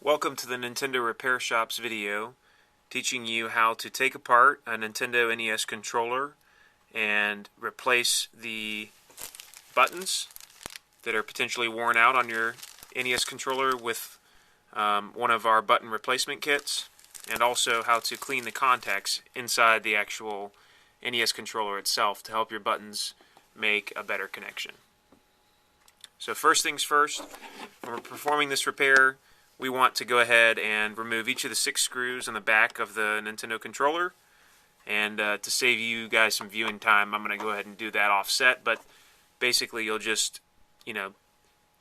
Welcome to the Nintendo Repair Shop's video teaching you how to take apart a Nintendo NES controller and replace the buttons that are potentially worn out on your NES controller with one of our button replacement kits, and also how to clean the contacts inside the actual NES controller itself to help your buttons make a better connection. So first things first, when we're performing this repair, we want to go ahead and remove each of the 6 screws on the back of the Nintendo controller. And to save you guys some viewing time, I'm going to go ahead and do that offset. But basically, you'll just,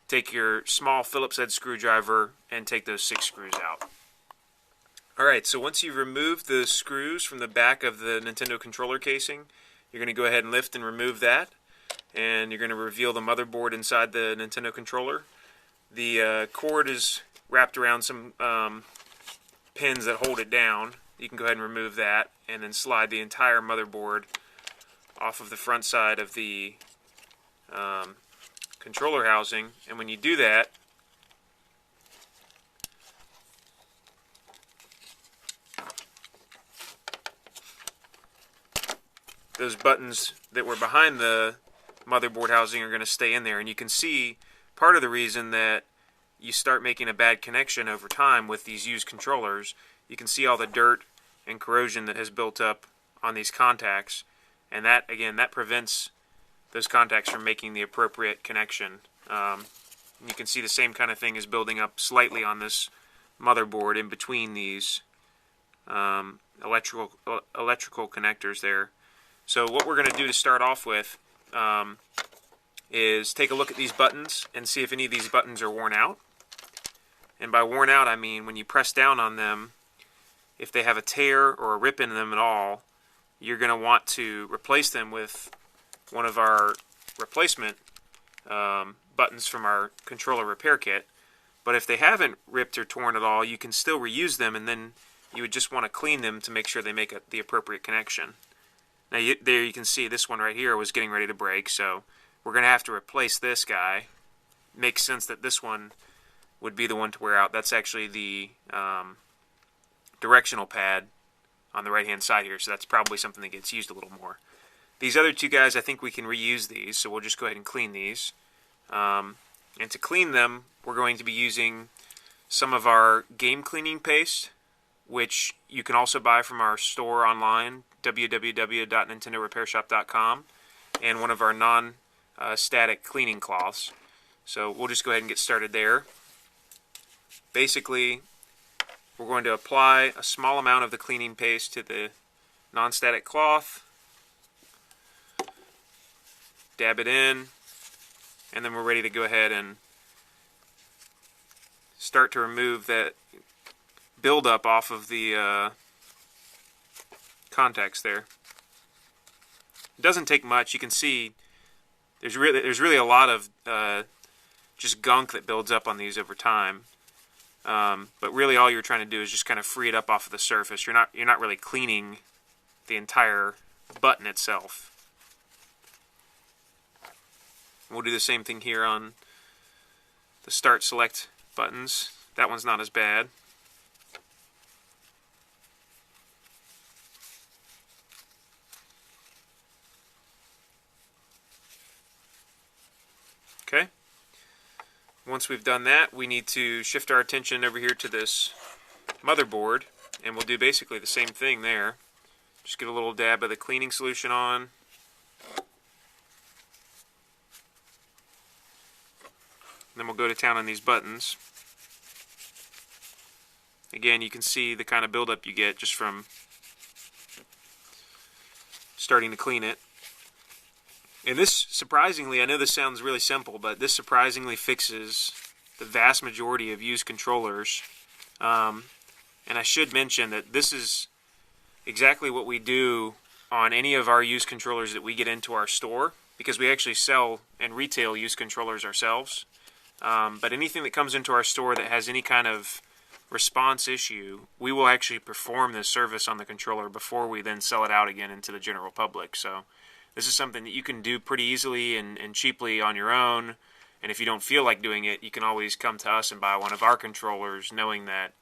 take your small Phillips head screwdriver and take those 6 screws out. Alright, so once you've removed the screws from the back of the Nintendo controller casing, you're going to go ahead and lift and remove that. And you're going to reveal the motherboard inside the Nintendo controller. The cord is wrapped around some pins that hold it down. You can go ahead and remove that and then slide the entire motherboard off of the front side of the controller housing. And when you do that, those buttons that were behind the motherboard housing are going to stay in there. And you can see part of the reason that you start making a bad connection over time with these used controllers. You can see all the dirt and corrosion that has built up on these contacts, and that, again, that prevents those contacts from making the appropriate connection. You can see the same kind of thing is building up slightly on this motherboard in between these electrical connectors there. So what we're going to do to start off with is take a look at these buttons and see if any of these buttons are worn out. And by worn out, I mean when you press down on them, if they have a tear or a rip in them at all, you're going to want to replace them with one of our replacement buttons from our controller repair kit. But if they haven't ripped or torn at all, you can still reuse them, and then you would just want to clean them to make sure they make the appropriate connection. Now there you can see this one right here was getting ready to break, so we're going to have to replace this guy. Makes sense that this one would be the one to wear out. That's actually the directional pad on the right hand side here, so that's probably something that gets used a little more. These other 2 guys, I think we can reuse these, so we'll just go ahead and clean these. And to clean them, we're going to be using some of our game cleaning paste, which you can also buy from our store online, www.nintendorepairshop.com, and one of our non-static cleaning cloths. So we'll just go ahead and get started there. Basically, we're going to apply a small amount of the cleaning paste to the non-static cloth, dab it in, and then we're ready to go ahead and start to remove that buildup off of the contacts there. It doesn't take much. You can see there's really a lot of just gunk that builds up on these over time. But really all you're trying to do is just kind of free it up off of the surface. You're not really cleaning the entire button itself. We'll do the same thing here on the start select buttons. That one's not as bad. Okay. Once we've done that, we need to shift our attention over here to this motherboard, and we'll do basically the same thing there. Just get a little dab of the cleaning solution on. Then we'll go to town on these buttons. Again, you can see the kind of buildup you get just from starting to clean it. And this, surprisingly, I know this sounds really simple, but this surprisingly fixes the vast majority of used controllers. And I should mention that this is exactly what we do on any of our used controllers that we get into our store, because we actually sell and retail used controllers ourselves. But anything that comes into our store that has any kind of response issue, we will actually perform this service on the controller before we then sell it out again into the general public. So this is something that you can do pretty easily and cheaply on your own, And if you don't feel like doing it, you can always come to us and buy one of our controllers, knowing that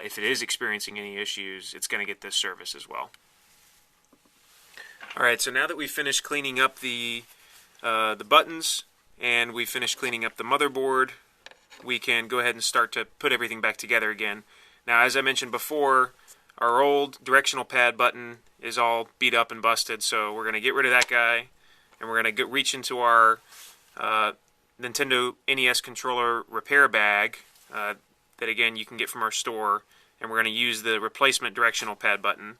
if it is experiencing any issues, it's going to get this service as well. Alright, so now that we've finished cleaning up the buttons and we've finished cleaning up the motherboard, we can go ahead and start to put everything back together again. Now, as I mentioned before, our old directional pad button is all beat up and busted, so we're going to get rid of that guy, and we're going to reach into our Nintendo NES controller repair bag that, again, you can get from our store, and we're going to use the replacement directional pad button.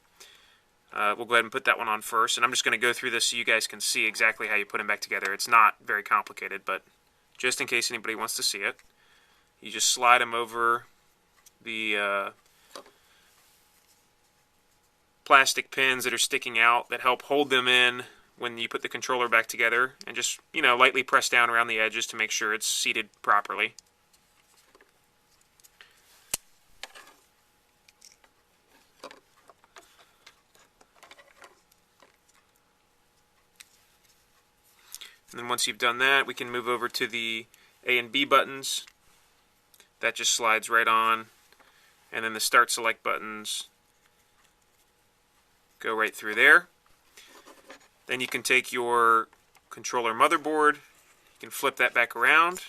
We'll go ahead and put that one on first, and I'm just going to go through this so you guys can see exactly how you put them back together. It's not very complicated, but just in case anybody wants to see it, you just slide them over the plastic pins that are sticking out that help hold them in when you put the controller back together, and just, lightly press down around the edges to make sure it's seated properly. And then once you've done that, we can move over to the A and B buttons. That just slides right on. And then the Start Select buttons go right through there. Then you can take your controller motherboard, you can flip that back around.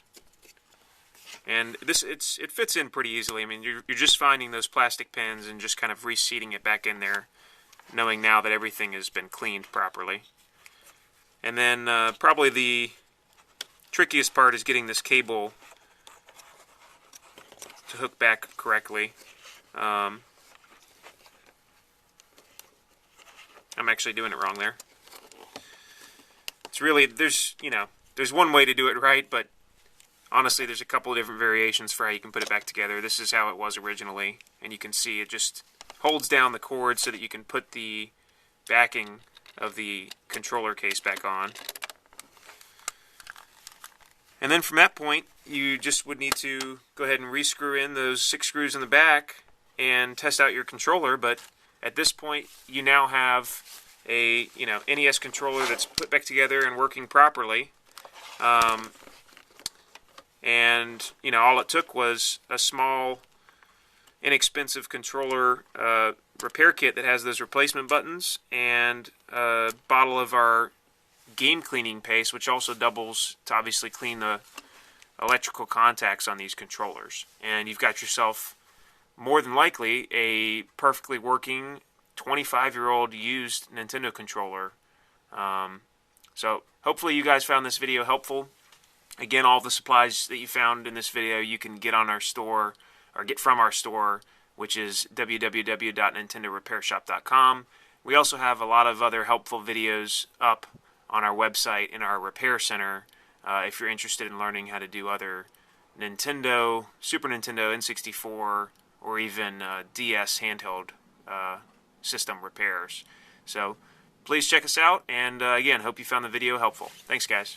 And it fits in pretty easily. I mean, you're just finding those plastic pins and just kind of reseating it back in there, knowing now that everything has been cleaned properly. And then probably the trickiest part is getting this cable to hook back correctly. I'm actually doing it wrong there. It's really, there's one way to do it right, but honestly there's a couple of different variations for how you can put it back together. This is how it was originally, and you can see it just holds down the cord so that you can put the backing of the controller case back on. And then from that point, you just would need to go ahead and re-screw in those 6 screws in the back and test out your controller. But at this point, you now have a NES controller that's put back together and working properly. And all it took was a small, inexpensive controller repair kit that has those replacement buttons, and a bottle of our game cleaning paste, which also doubles to obviously clean the electrical contacts on these controllers. And you've got yourself, more than likely, a perfectly working 25-year-old used Nintendo controller. So hopefully you guys found this video helpful. Again, all the supplies that you found in this video you can get on our store, or get from our store, which is www.nintendorepairshop.com. We also have a lot of other helpful videos up on our website in our repair center if you're interested in learning how to do other Nintendo, Super Nintendo, N64, or even DS handheld system repairs. So please check us out, and again, hope you found the video helpful. Thanks, guys.